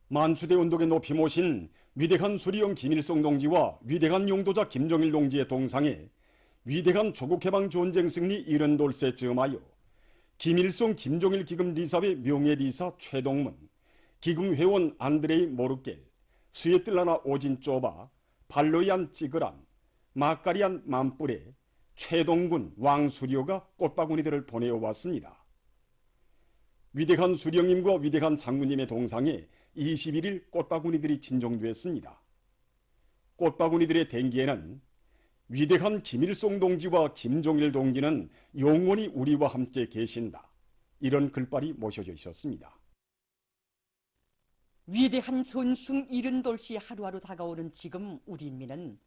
만수대 운동에 높이 모신 위대한 수리용 김일성 동지와 위대한 용도자 김정일 동지의 동상에 위대한 조국해방 전쟁 승리 70돌세 즈음하여 김일성 김정일 기금 리사회 명예리사 최동문, 기금 회원 안드레이 모르켈, 스웨틀라나 오진쪼바, 발로이안 찌그란, 마카리안 만뿌레, 최동군 왕수료가 꽃바구니들을 보내어왔습니다. 위대한 수령님과 위대한 장군님의 동상에 21일 꽃바구니들이 진정되었습니다. 꽃바구니들의 댕기에는 위대한 김일성 동지와 김정일 동지는 영원히 우리와 함께 계신다, 이런 글발이 모셔져 있었습니다. 위대한 전승 70돌시 하루하루 다가오는 지금 우리 인민은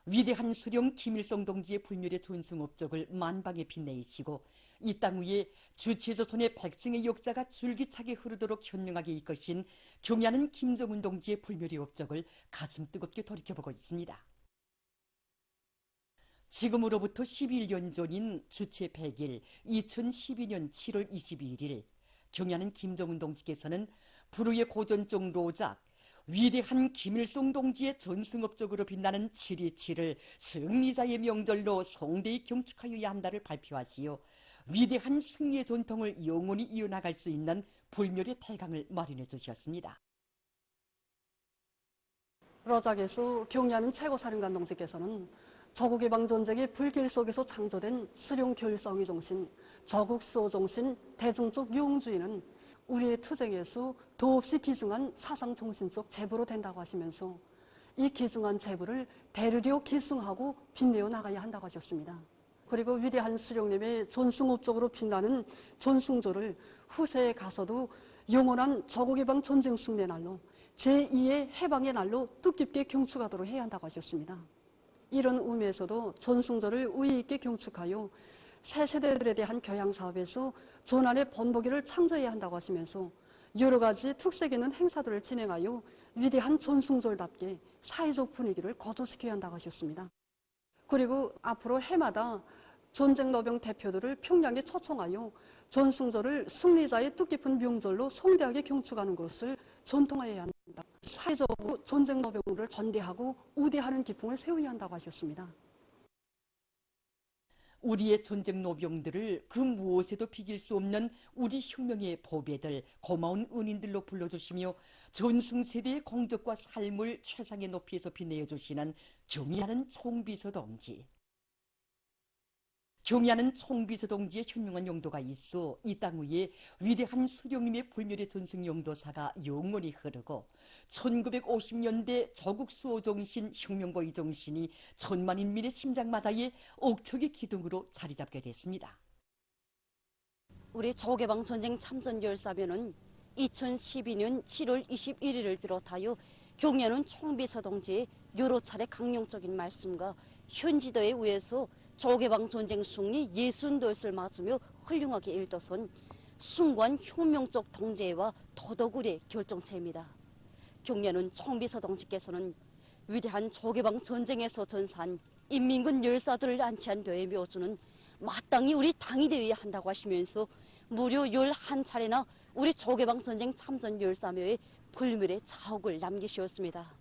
위대한 수령 김일성 동지의 불멸의 전승 업적을 만방에 빛내시고 이 땅 위에 주체조선의 백승의 역사가 줄기차게 흐르도록 현명하게 이끄신 경애하는 김정은 동지의 불멸의 업적을 가슴 뜨겁게 돌이켜보고 있습니다. 지금으로부터 11년 전인 주체 100일 2012년 7월 22일 경애하는 김정은 동지께서는 불후의 고전적 로작 위대한 김일성 동지의 전승업적으로 빛나는 7.27을 승리자의 명절로 성대히 경축하여야 한다를 발표하시어 위대한 승리의 전통을 영원히 이어나갈 수 있는 불멸의 태강을 마련해 주셨습니다. 로작에서 경애하는 최고사령관 동지께서는 조국해방전쟁의 불길 속에서 창조된 수령 결성의 정신, 조국 수호 정신, 대중적 용주의는 우리의 투쟁에서 도없이 기중한 사상 정신적 제보로 된다고 하시면서 이 기중한 제보를 대르려 기승하고 빛내어 나가야 한다고 하셨습니다. 그리고 위대한 수령님의 전승업적으로 빛나는 전승조를 후세에 가서도 영원한 조국해방 전쟁 승리의 날로 제2의 해방의 날로 뜻깊게 경축하도록 해야 한다고 하셨습니다. 이런 의미에서도 전승조를 의의 있게 경축하여 새 세대들에 대한 교양 사업에서 전환의 번복기를 창조해야 한다고 하시면서 여러 가지 특색 있는 행사들을 진행하여 위대한 전승절답게 사회적 분위기를 거듭시켜야 한다고 하셨습니다. 그리고 앞으로 해마다 전쟁 노병 대표들을 평양에 초청하여 전승절을 승리자의 뜻깊은 명절로 성대하게 경축하는 것을 전통화해야 한다. 사회적으로 전쟁 노병을 전대하고 우대하는 기풍을 세워야 한다고 하셨습니다. 우리의 전쟁 노병들을 그 무엇에도 비길 수 없는 우리 혁명의 보배들, 고마운 은인들로 불러주시며 전승세대의 공덕과 삶을 최상의 높이에서 빛내어 주시는 경애하는 총비서 동지. 경애하는 총비서 동지의 현명한 용도가 있어 이 땅 위에 위대한 수령님의 불멸의 전승 용도사가 영원히 흐르고 1950년대 조국 수호 정신, 혁명보의 정신이 천만 인민의 심장마다의 옥석의 기둥으로 자리 잡게 됐습니다. 우리 조국해방 전쟁 참전 열사면은 2012년 7월 21일을 비롯하여 경애하는 총비서 동지의 여러 차례 강령적인 말씀과 현지도에 의해서 조국해방 전쟁 승리 60돌을 맞으며 훌륭하게 일떠선 숭고한 혁명적 동지애와 도덕의 결정체입니다. 경애하는 총비서 동지께서는 위대한 조국해방 전쟁에서 전사한 인민군 열사들을 안치한 뇌의 묘주는 마땅히 우리 당이 되어야 한다고 하시면서 무려 11차례나 우리 조국해방 전쟁 참전 열사묘에 불멸의 자옥을 남기셨습니다.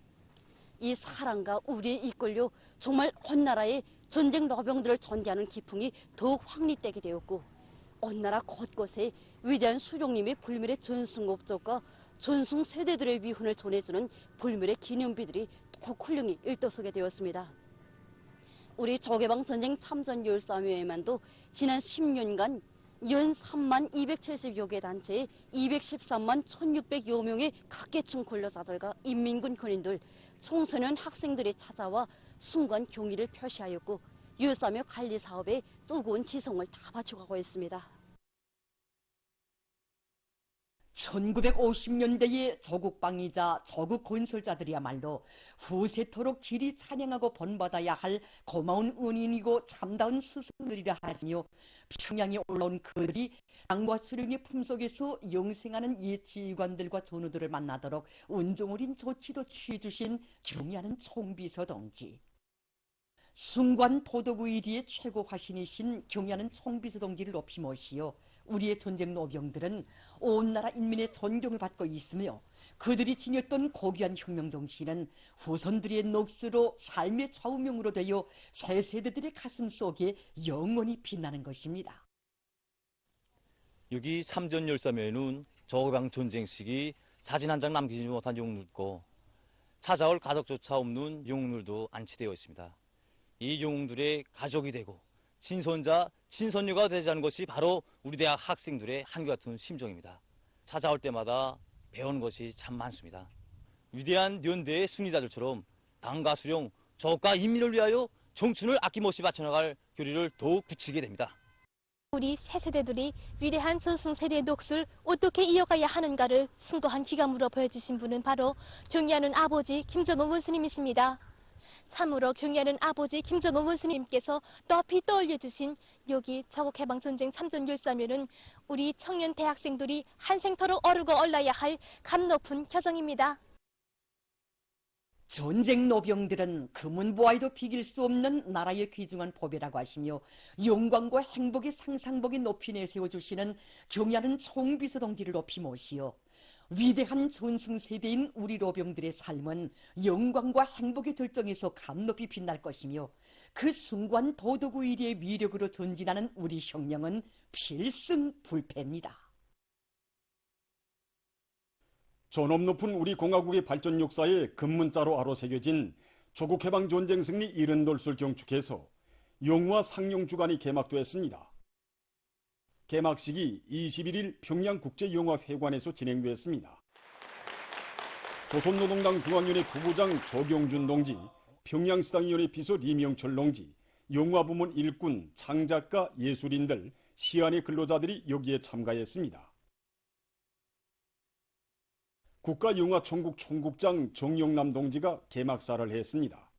이 사랑과 우리에 이끌려 정말 온 나라의 전쟁 노병들을 전대하는 기풍이 더욱 확립되게 되었고 온 나라 곳곳에 위대한 수령님의 불멸의 전승업적과 전승 세대들의 위훈을 전해주는 불멸의 기념비들이 더욱 훌륭히 일떠서게 되었습니다. 우리 조국해방 전쟁 참전 열사묘에만도 지난 10년간 연 3만 270여 개 단체의 213만 1600여 명의 각계층 근로자들과 인민군 군인들, 청소년 학생들이 찾아와 순간 경의를 표시하였고 열사묘 관리 사업에 뜨거운 지성을 다 바쳐가고 있습니다. 1950년대의 조국방위자, 조국 건설자들이야말로 후세토록 길이 찬양하고 본받아야 할 고마운 은인이고 참다운 스승들이라 하시며 평양에 올라온 그들이 당과 수령의 품속에서 영생하는 옛 지휘관들과 전우들을 만나도록 은종어린 조치도 취해주신 경애하는 총비서 동지. 숭고한 도덕의리의 최고 화신이신 경애하는 총비서 동지를 높이 모시어 우리의 전쟁 노병들은 온 나라 인민의 존경을 받고 있으며 그들이 지녔던 고귀한 혁명 정신은 후손들의 녹수로 삶의 좌우명으로 되어 새 세대들의 가슴 속에 영원히 빛나는 것입니다. 여기 참전열사면은 저개방 전쟁 시기 사진 한 장 남기지 못한 영웅들고 찾아올 가족조차 없는 영웅들도 안치되어 있습니다. 이 영웅들의 가족이 되고 친손자, 친손녀가 되자는 것이 바로 우리 대학 학생들의 한결같은 심정입니다. 찾아올 때마다 배우는 것이 참 많습니다. 위대한 연대의 승리자들처럼 당과 수령, 조국과 인민을 위하여 청춘을 아낌없이 바쳐나갈 교리를 더욱 굳히게 됩니다. 우리 새 세대들이 위대한 전승세대의 녹슬 어떻게 이어가야 하는가를 숭고한 기감으로 보여주신 분은 바로 경의하는 아버지 김정은 원수님이십니다. 참으로 경의하는 아버지 김정은 원수님께서 높이 떠올려주신 여기 저국해방전쟁 참전열사면은 우리 청년 대학생들이 한생토록 어르고 올라야 할 감 높은 겨정입니다. 전쟁 노병들은 금은 보아도 비길 수 없는 나라의 귀중한 보배라고 하시며 영광과 행복의 상상복이 높이 내세워주시는 경의하는 총비서동지를 높이 모시어 위대한 전승세대인 우리 노병들의 삶은 영광과 행복의 절정에서 감높이 빛날 것이며 그 숭고한 도덕의리의 위력으로 전진하는 우리 혁명은 필승불패입니다. 존엄 높은 우리 공화국의 발전 역사에 금문자로 아로새겨진 조국해방전쟁 승리 70돌을 경축해서 영화 상영주간이 개막됐습니다. 개막식이 21일 평양국제영화회관에서 진행됐습니다. 조선노동당 중앙위원회 부부장 조경준 동지, 평양시당위원회 비서 리명철 동지, 영화부문 일꾼, 창작가, 예술인들, 시안의 근로자들이 여기에 참가했습니다. 국가영화총국 총국장 정영남 동지가 개막사를 했습니다.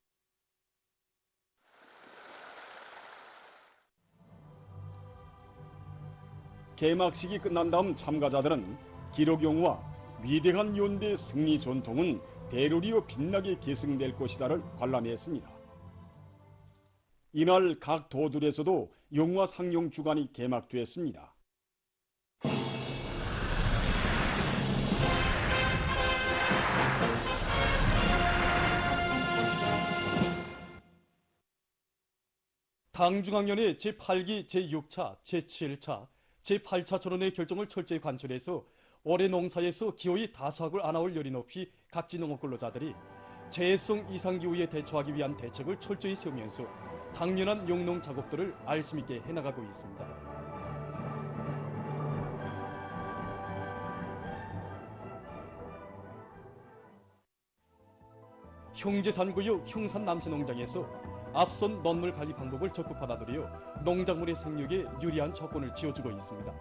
개막식이 끝난 다음 참가자들은 기록영화 위대한 연대 승리 전통은 대로리어 빛나게 계승될 것이다를 관람했습니다. 이날 각 도들에서도 영화 상영 주간이 개막됐습니다. 당중앙위원회 제8기 제6차, 제7차, 제8차 전원의 결정을 철저히 관철해서 올해 농사에서 기호의 다수학을 안아올 열이 높이 각지 농업 근로자들이 재해성 이상기후에 대처하기 위한 대책을 철저히 세우면서 당면한 영농 작업들을 알심 있게 해나가고 있습니다. 형제산구역 형산남새농장에서 앞선 논물 관리 방법을 적극 받아들여 농작물의 생육에 유리한 조건을 지어주고 있습니다.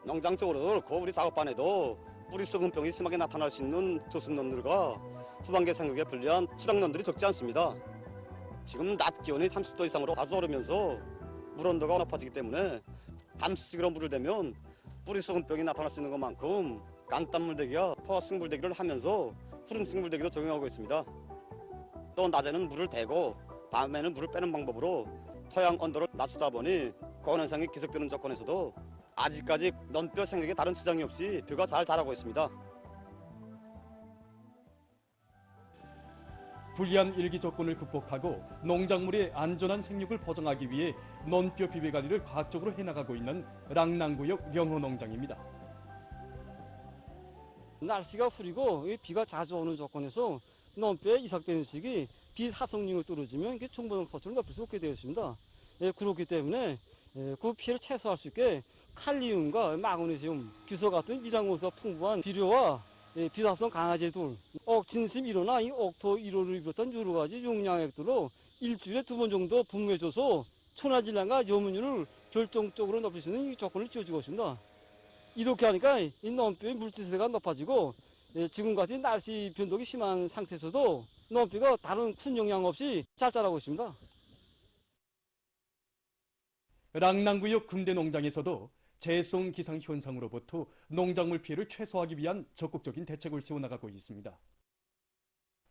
농장적으로 우리 작업반에도 뿌리 썩은병이 심하게 나타날 수 있는 조습논들과 후반기 생육에 불리한 출약논들이 적지 않습니다. 지금 낮 기온이 30도 이상으로 자주 오르면서 물 온도가 높아지기 때문에 담수식으로 물을 대면 뿌리 썩은병이 나타날 수 있는 것만큼 간단물대기와 포화식물대기를 하면서 후름식물대기도 적용하고 있습니다. 또 낮에는 물을 대고 밤에는 물을 빼는 방법으로 토양 온도를 낮추다 보니 고온 현상이 계속되는 조건에서도 아직까지 논뼈 생육에 다른 지장이 없이 뼈가 잘 자라고 있습니다. 불리한 일기 조건을 극복하고 농작물의 안전한 생육을 보장하기 위해 논뼈 비배 관리를 과학적으로 해나가고 있는 랑낭구역 명호농장입니다. 날씨가 흐리고 비가 자주 오는 조건에서 논뼈에 이삭되는 시기 비하성량이 떨어지면 이게 총보동 소출을 높일 수 없게 되어 있습니다. 그렇기 때문에 그 피해를 최소화할 수 있게 칼리움과 마그네슘, 규소 같은 미량원소가 풍부한 비료와 비사성 강화제 둘, 진심 1호나 이 옥토 1호를 비롯한 여러 가지 용량액들로 일주일에 2번 정도 분무해줘서 초나질량과 염분율을 결정적으로 높일 수 있는 조건을 지어주고 있습니다. 이렇게 하니까 이 논뼈의 물질세가 높아지고 지금같이 날씨 변동이 심한 상태에서도 논뼈가 다른 큰 영향 없이 잘 자라고 있습니다. 랑낭구역 금대농장에서도 재해성 기상 현상으로부터 농작물 피해를 최소화하기 위한 적극적인 대책을 세워나가고 있습니다.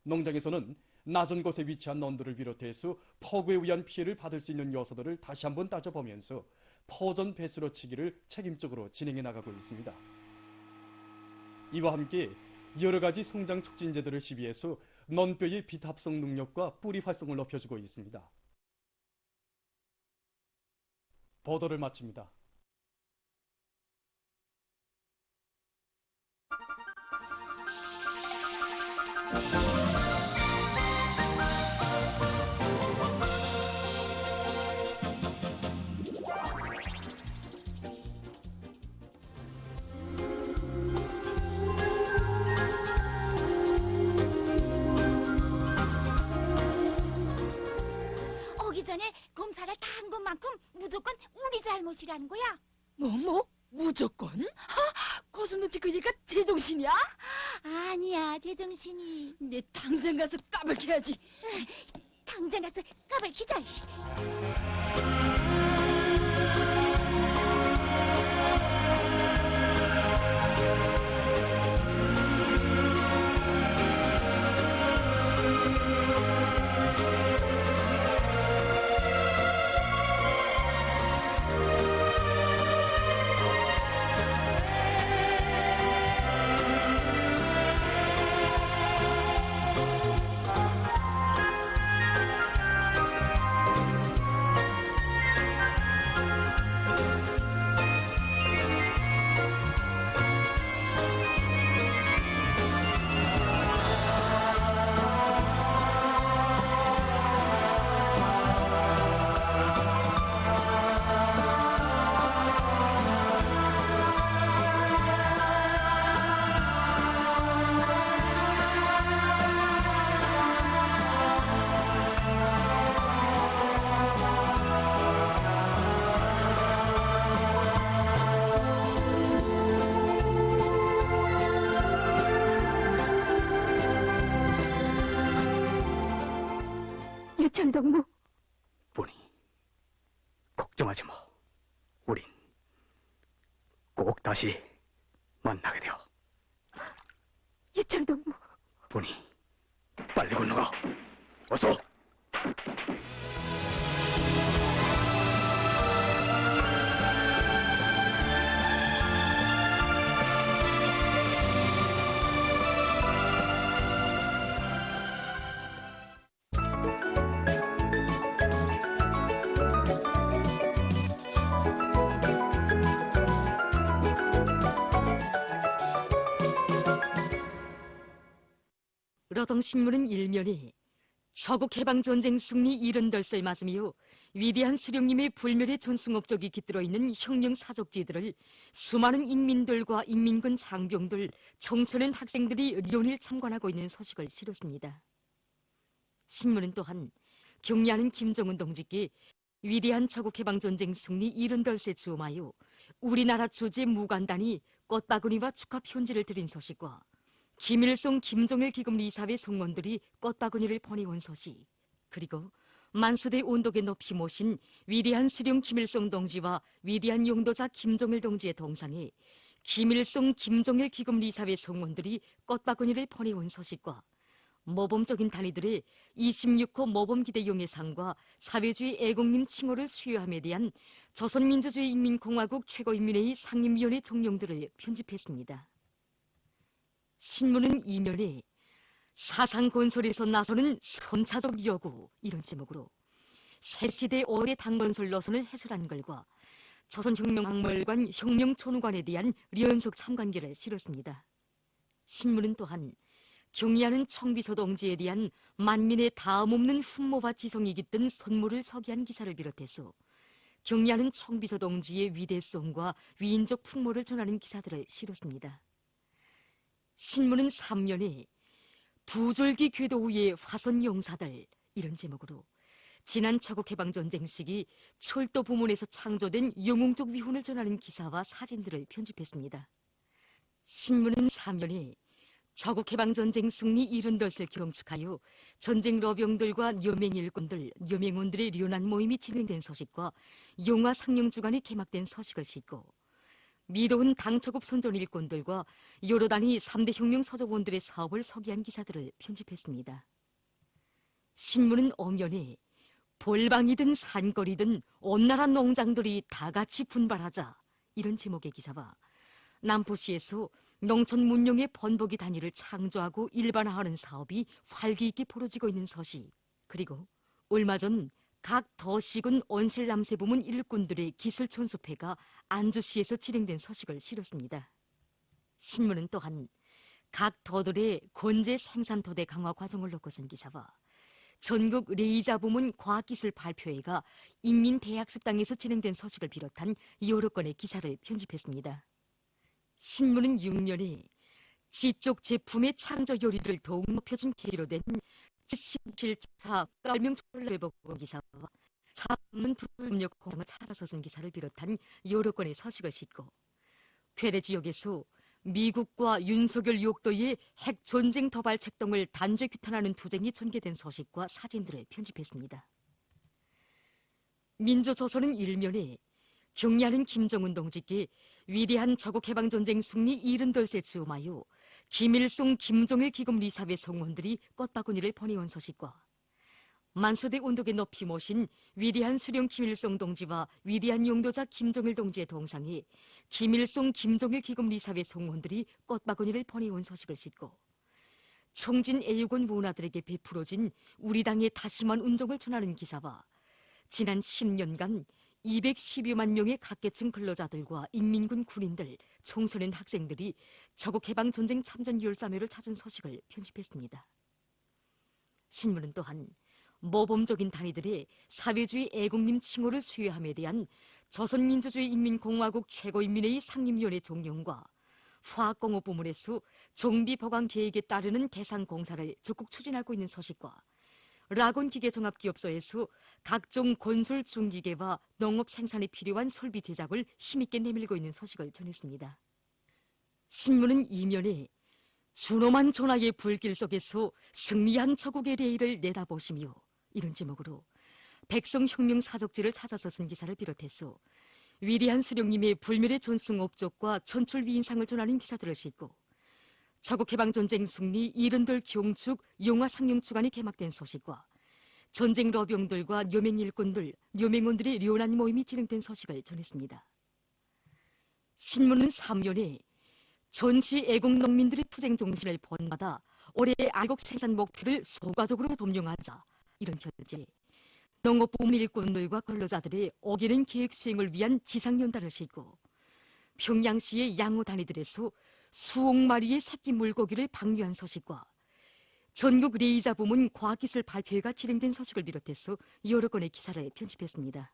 농장에서는 낮은 곳에 위치한 논들을 비롯해서 폭우에 의한 피해를 받을 수 있는 요소들을 다시 한번 따져보면서 포전 배수로 치기를 책임적으로 진행해 나가고 있습니다. 이와 함께 여러 가지 성장 촉진제들을 시비해서 넌뼈의 빛 합성 능력과 뿌리 활성을 높여주고 있습니다. 보도를 마칩니다. 오기 전에 검사를 다 한 것만큼 무조건 우리 잘못이라는 거야. 뭐? 무조건? 고슴 눈치 그니까 제정신이야? 아니야, 제정신이. 내 당장 가서 까불켜야지. 당장 가서 까발키자. 유천동무, 보니 걱정하지 마. 우린 꼭 다시 만나게 되어. 유천동무. 보니 빨리 건너가. 어서. 러덩신문은 일면에 서국해방전쟁 승리 78살 맞으며 위대한 수령님의 불멸의 전승업적이 깃들어 있는 혁명 사적지들을 수많은 인민들과 인민군 장병들, 청소년 학생들이 련일 참관하고 있는 소식을 실었습니다. 신문은 또한 경례하는 김정은 동지께 위대한 서국해방전쟁 승리 78세 즈음하여 우리나라 조제 무관단이 꽃바구니와 축하 편지를 드린 소식과 김일성, 김정일 기금 이사회 성원들이 꽃바구니를 보내온 소식, 그리고 만수대 온독에 높이 모신 위대한 수령 김일성 동지와 위대한 용도자 김정일 동지의 동상에 김일성, 김정일 기금 이사회 성원들이 꽃바구니를 보내온 소식과 모범적인 단위들의 26호 모범기대용예상과 사회주의 애국님 칭호를 수여함에 대한 조선민주주의인민공화국 최고인민회의 상임위원회 정령들을 편집했습니다. 신문은 이면에 사상 건설에서 나서는 선차적 여구 이런 제목으로 새시대 5대 당건설 노선을 해설한 글과 조선혁명박물관 혁명촌후관에 대한 류연석 참관계를 실었습니다. 신문은 또한 경의하는 청비서 동지에 대한 만민의 다음없는 흠모와 지성이 깃든 선물을 서기한 기사를 비롯해서 경의하는 청비서 동지의 위대성과 위인적 풍모를 전하는 기사들을 실었습니다. 신문은 3면에 부졸기 궤도 위의 화선 용사들 이런 제목으로 지난 서국해방전쟁 시기 철도 부문에서 창조된 영웅적 위훈을 전하는 기사와 사진들을 편집했습니다. 신문은 3면에 서국해방전쟁 승리 78을 경축하여 전쟁 러병들과 여맹 일꾼들, 여맹원들의 련한 모임이 진행된 소식과 영화 상영 주간이 개막된 소식을 싣고 미도훈 당처국 선전 일꾼들과 여러 단위 3대 혁명 서적원들의 사업을 서기한 기사들을 편집했습니다. 신문은 어면에 볼방이든 산거리든 온 나라 농장들이 다 같이 분발하자 이런 제목의 기사와 남포시에서 농촌 문용의 번복이 단위를 창조하고 일반화하는 사업이 활기 있게 벌어지고 있는 서시, 그리고 얼마 전 각 더시군 온실남새 부문 일꾼들의 기술촌수회가 안주시에서 진행된 서식을 실었습니다. 신문은 또한 각 더들의 건재 생산토대 강화 과정을 놓고 쓴 기사와 전국 레이자 부문 과학기술 발표회가 인민대학습당에서 진행된 서식을 비롯한 여러 건의 기사를 편집했습니다. 신문은 6면에 지적 제품의 창조 요리를 더욱 높여준 계기로 된 제17차 깔명 촐레버거 기사와 사문 불협력 공장을 찾아서 쓴 기사를 비롯한 여러 건의 서식을 싣고 괴뢰 지역에서 미국과 윤석열 욕도의 핵 전쟁 도발 책동을 단죄 규탄하는 투쟁이 전개된 서식과 사진들을 편집했습니다. 민주조선은 1면에 경리하는 김정은 동지께 위대한 조국해방전쟁 승리 78세 즈음하여 김일성, 김정일 기금 리사회 성원들이 꽃바구니를 보내온 서식과 만수대 운동에 높이 모신 위대한 수령 김일성 동지와 위대한 용도자 김정일 동지의 동상에 김일성, 김정일 기금 리사회 성원들이 꽃바구니를 보내온 서식을 싣고 청진 애육원 문화들에게 베풀어진 우리 당의 다심한 운동을 전하는 기사와 지난 10년간 210여만 명의 각계층 근로자들과 인민군 군인들, 청소년 학생들이 조국해방전쟁 참전 열사묘를 찾은 서식을 편집했습니다. 신문은 또한 모범적인 단위들의 사회주의 애국님 칭호를 수여함에 대한 조선민주주의 인민공화국 최고인민회의 상임위원회 종용과 화학공업 부문에서 정비보강계획에 따르는 대상 공사를 적극 추진하고 있는 서식과 라곤기계종합기업소에서 각종 건설 중기계와 농업 생산에 필요한 설비 제작을 힘있게 내밀고 있는 서식을 전했습니다. 신문은 2면에 준엄한 전하의 불길 속에서 승리한 조국의 레일을 내다보시며 이런 제목으로 백성혁명 사족지를 찾아서 쓴 기사를 비롯해서 위대한 수령님의 불멸의 전승 업적과 천출 위인상을 전하는 기사들을 싣고 조국해방전쟁 승리 이른돌 경축 용화상영 주간이 개막된 소식과 전쟁 러병들과 여맹일꾼들, 여맹원들의 련한 모임이 진행된 소식을 전했습니다. 신문은 3면에 전시 애국농민들의 투쟁 정신을 본받아 올해 애국 생산 목표를 소가적으로 점령하자 이런 현재 농업부문 일꾼들과 근로자들의 어기는 계획 수행을 위한 지상연단을 싣고 평양시의 양호 단위들에서 수억 마리의 새끼 물고기를 방류한 서식과 전국 레이자 부문 과학기술 발표회가 진행된 서식을 비롯해서 여러 건의 기사를 편집했습니다.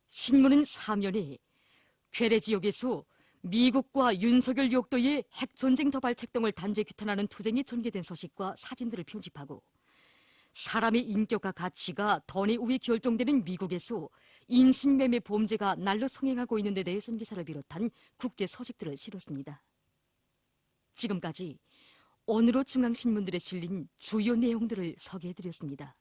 신문은 4면에 괴뢰 지역에서 미국과 윤석열 욕도의 핵전쟁 도발 책동을 단죄 규탄하는 투쟁이 전개된 서식과 사진들을 편집하고 사람의 인격과 가치가 던에 의해 결정되는 미국에서 인신매매 범죄가 날로 성행하고 있는 데 대해 쓴 기사를 비롯한 국제 서식들을 실었습니다. 지금까지 오늘의 중앙신문들에 실린 주요 내용들을 소개해드렸습니다.